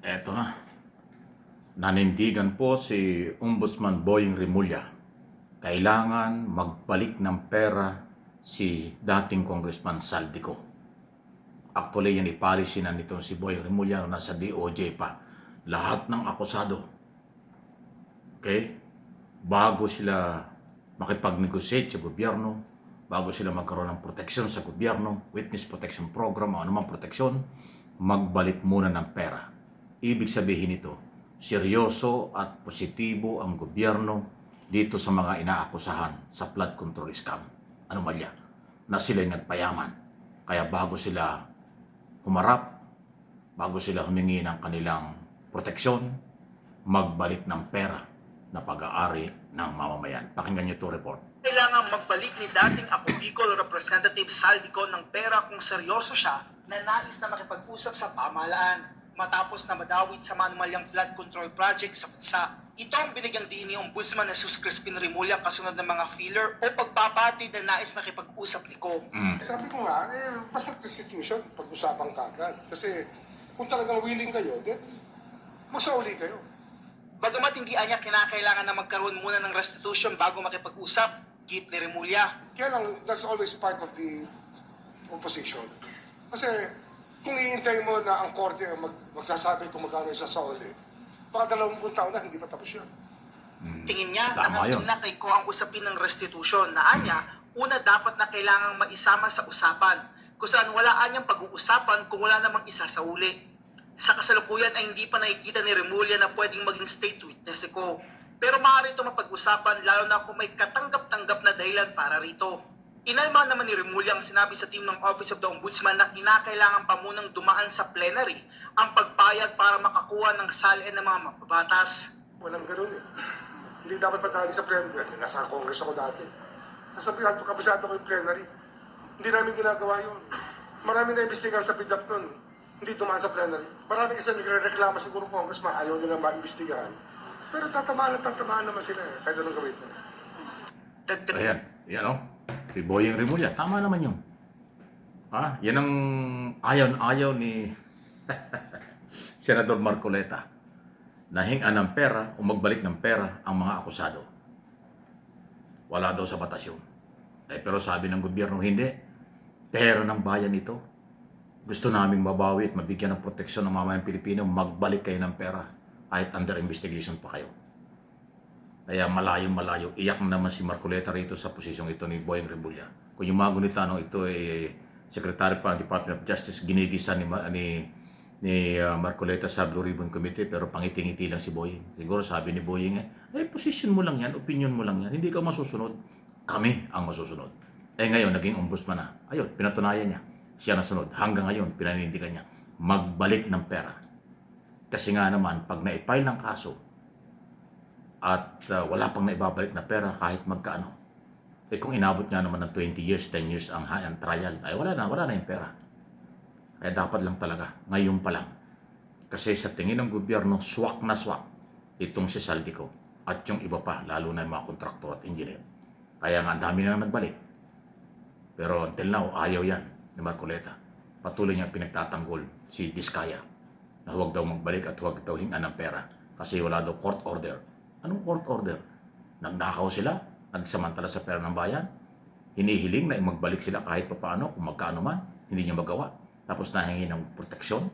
Eto na, nanindigan po si Ombudsman Boying Rimulya. Kailangan magbalik ng pera si dating Congressman Saldico. Actually, yan i-policy na nito si Boying Rimulya na nasa DOJ pa. Lahat ng akusado, okay? Bago sila makipag-negotiate sa gobyerno, bago sila magkaroon ng proteksyon sa gobyerno, witness protection program o anumang proteksyon, magbalik muna ng pera. Ibig sabihin nito, seryoso at positibo ang gobyerno dito sa mga inaakusahan sa flood control scam, anomalya, na sila'y nagpayaman. Kaya bago sila humarap, bago sila humingi ng kanilang proteksyon, magbalik ng pera na pag-aari ng mamamayan. Pakinggan niyo ito report. Kailangan magbalik ni dating Ako Bicol Representative Saldico ng pera kung seryoso siya na nais na makipag-usap sa pamahalaan matapos na madawit sa manumalyang flood control project sa bansa. Ito ang binigyang diin ni Ombudsman na Sus Crispin Rimulya kasunod ng mga filler o pagpapatid na nais makipag-usap ni Ko. Sabi ko nga, basta restitution, pag-usapan kagad. Kasi kung talagang willing kayo, then magsauli kayo. Bagamat hindi niya kinakailangan na magkaroon muna ng restitution bago makipag-usap, git ni Rimulya. Kaya lang, that's always part of the opposition. Kasi kung iintay mo na ang korte magsasabi kung magkano yung sasauli, baka 20 taon na, hindi pa tapos yan. Tingin niya, Tama yun. nakatong na kay Ko ang usapin ng restitution na anya, una dapat na kailangang maisama sa usapan, kung saan wala anyang pag-uusapan kung wala namang isa sa uli. Sa kasalukuyan ay hindi pa nakikita ni Rimulya na pwedeng maging state witness si Ko. Pero maaari ito mapag-usapan lalo na kung may katanggap-tanggap na dahilan para rito. Inalma naman ni Rimulya ang sinabi sa team ng Office of the Ombudsman na kinakailangan pa munang dumaan sa plenary ang pagpayag para makakuha ng salin ng mga mababatas. Walang ganun eh. Hindi dapat padali sa plenary. Nasa Congress ako dati. Nasabihan ko, kabisado ko yung plenary. Hindi namin ginagawa yun. Marami na imbestigan sa PIDAP nun. Hindi tumaan sa plenary. Marami kasi nagre-reklamo siguro Congressman, ayaw nila maimbestigahan. Pero tatamaan naman sila eh. Kahit anong gawin mo. Dagdag Ayan, yan o. Si Boying Rimulya, tama naman yun. Ha? Yan ang ayaw ni Senador Marcoleta. Nahingan ng pera o magbalik ng pera ang mga akusado. Wala daw sa batas yun. Pero sabi ng gobyerno, hindi. Pera ng bayan ito. Gusto naming mabawi at mabigyan ng proteksyon ng mamayang Pilipino, magbalik kayo ng pera kahit under investigation pa kayo. Kaya malayo-malayo, iyak naman si Marcoleta rito sa posisyong ito ni Boying Rimulya. Kung yung mga gunita, no, ito ay Secretary pa ng Department of Justice, ginigisa ni Marcoleta sa Blue Ribbon Committee, pero pangiti-ngiti lang si Boying. Siguro sabi ni Boying, position mo lang yan, opinion mo lang yan, hindi ka masusunod. Kami ang masusunod. Ngayon, naging ombudsman na. Ayun, pinatunayan niya. Siya nasunod. Hanggang ngayon, pinanindigan niya, magbalik ng pera. Kasi nga naman, pag na-file ng kaso, at wala pang naibabalik na pera kahit magkaano. Kung inabot nga naman ng 20 years, 10 years ang trial, ay wala na yung pera. Kaya dapat lang talaga, ngayon pa lang. Kasi sa tingin ng gobyerno, swak na swak itong si Saldico at yung iba pa, lalo na yung mga kontraktor at engineer. Kaya nga, ang dami na nagbalik. Pero until now, ayaw yan ni Marcoleta. Patuloy niya pinagtatanggol si Diskaya na huwag daw magbalik at huwag daw hingan ng pera kasi wala daw court order. Anong court order? Nagnakaw sila, nagsamantala sa pera ng bayan, hinihiling na magbalik sila kahit pa paano, kung magkano man, hindi niya magawa. Tapos nahingi ng proteksyon,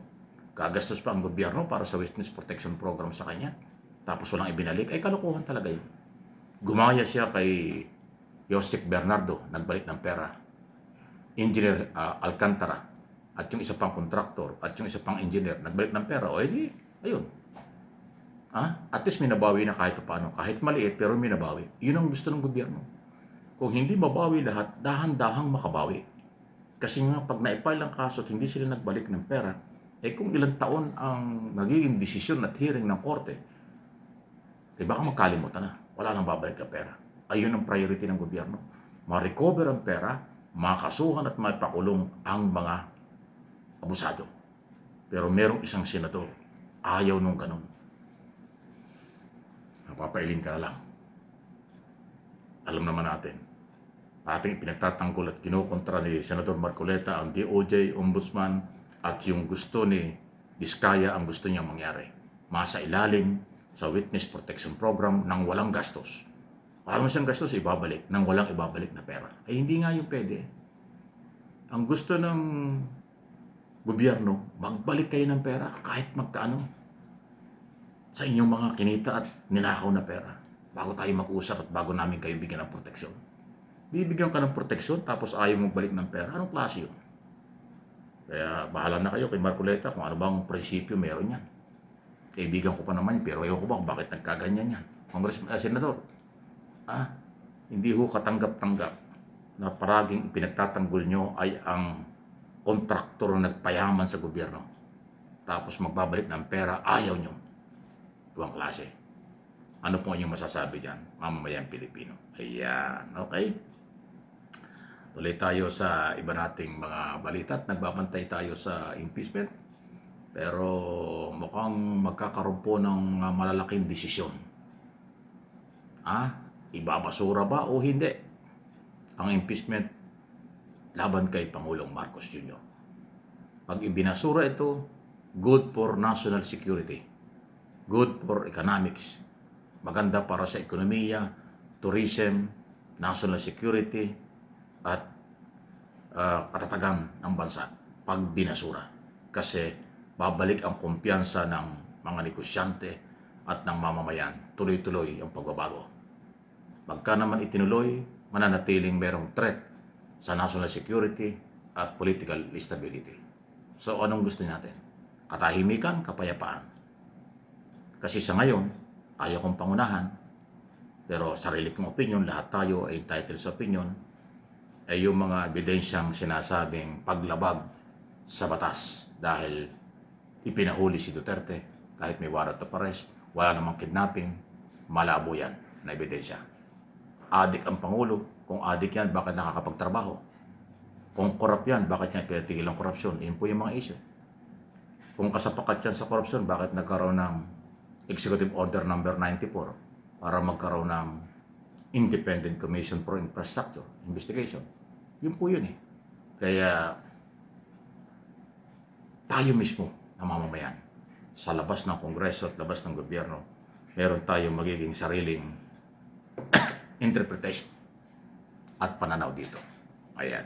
gagastos pa ang gobyerno para sa witness protection program sa kanya. Tapos walang ibinalik, ay kalokohan talaga yun. Gumaya siya kay Joseph Bernardo, nagbalik ng pera. Engineer Alcantara, at yung isa pang kontraktor, at yung isa pang engineer, nagbalik ng pera. O edi, ayun. At least minabawi na kahit paano. Kahit maliit, pero minabawi. Yun ang gusto ng gobyerno. Kung hindi mabawi lahat, dahan-dahang makabawi. Kasi nga, pag na-file ang kaso at hindi sila nagbalik ng pera, kung ilang taon ang nagiging desisyon at hearing ng korte, baka makalimutan na. Wala nang babalik na pera. Ayun ang priority ng gobyerno. Ma-recover ang pera, makasuhan at mapakulong ang mga abusado. Pero merong isang senador, ayaw nung ganun. Napapailin ka na lang. Alam naman natin, ating pinagtatanggol at kinukontra ni Senador Marcoleta ang DOJ, Ombudsman, at yung gusto ni Diskaya ang gusto niyang mangyari. Masa ilalim sa Witness Protection Program nang walang gastos. Wala naman siyang gastos, ibabalik. Nang walang ibabalik na pera. Ay hindi nga yung pwede. Ang gusto ng gobyerno, magbalik kayo ng pera kahit magkano sa inyong mga kinita at ninakaw na pera bago tayo mag-usap at bago namin kayo bigyan ng proteksyon. Bibigyan ka ng proteksyon tapos ayaw mong balik ng pera. Anong klase yun? Kaya bahala na kayo kay Marcoleta kung ano bang prinsipyo meron yan. Kaibigan ko pa naman yun, pero ayaw ko ba kung bakit nagkaganyan yan. Senador, hindi ho katanggap-tanggap na paraging pinagtatanggol nyo ay ang kontraktor na nagpayaman sa gobyerno. Tapos magbabalik ng pera, ayaw nyo. Ibang klase. Ano po inyong masasabi dyan, mamamayang Pilipino? Ayan, okay? Tuloy tayo sa iba nating mga balita at nagbabantay tayo sa impeachment. Pero mukhang magkakaroon po ng malalaking desisyon. Ibabasura ba o hindi ang impeachment laban kay Pangulong Marcos Jr.? Pag ibinasura ito, good for national security, good for economics, maganda para sa ekonomiya, tourism, national security, at katatagan ng bansa pag binasura. Kasi babalik ang kumpiyansa ng mga negosyante at ng mamamayan. Tuloy-tuloy ang pagbabago. Pagka naman itinuloy, mananatiling merong threat sa national security at political stability. So anong gusto natin? Katahimikan, kapayapaan. Kasi sa ngayon, ayaw kong pangunahan, pero sarili kong opinion, lahat tayo ay entitled sa opinion, ay yung mga ebidensyang sinasabing paglabag sa batas dahil ipinahuli si Duterte kahit may warrant of arrest, wala namang kidnapping, malabo yan na ebidensya. Adik ang Pangulo, kung adik yan, bakit nakakapagtrabaho? Kung korap yan, bakit niya pinatigil ang korupsyon? Yun po yung mga issue. Kung kasapakat yan sa korupsyon, bakit nagkaroon ng Executive Order number 94 para magkaroon ng Independent Commission for Infrastructure Investigation? Yun po yun eh. Kaya tayo mismo na mamamayan sa labas ng Kongreso at labas ng gobyerno, meron tayong magiging sariling interpretation at pananaw dito. Ayan,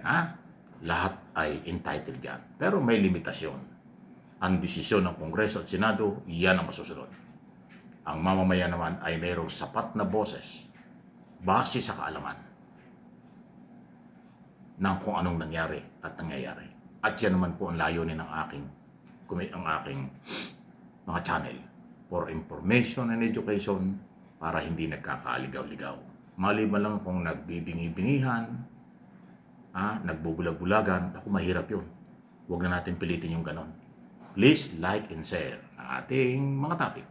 lahat ay entitled dyan. Pero may limitasyon. Ang desisyon ng Kongreso at Senado, yan ang masusunod. Ang mamamayan naman ay mayroong sapat na boses base sa kaalaman ng kung anong nangyari at nangyayari. At yan naman po ang layunin ng aking mga channel for information and education para hindi nagkakaaligaw-ligaw. Maliban lang kung nagbibingi-bingihan, nagbubulag-bulagan, ako mahirap yun. Huwag na natin pilitin yung ganon. Please like and share ang ating mga topic.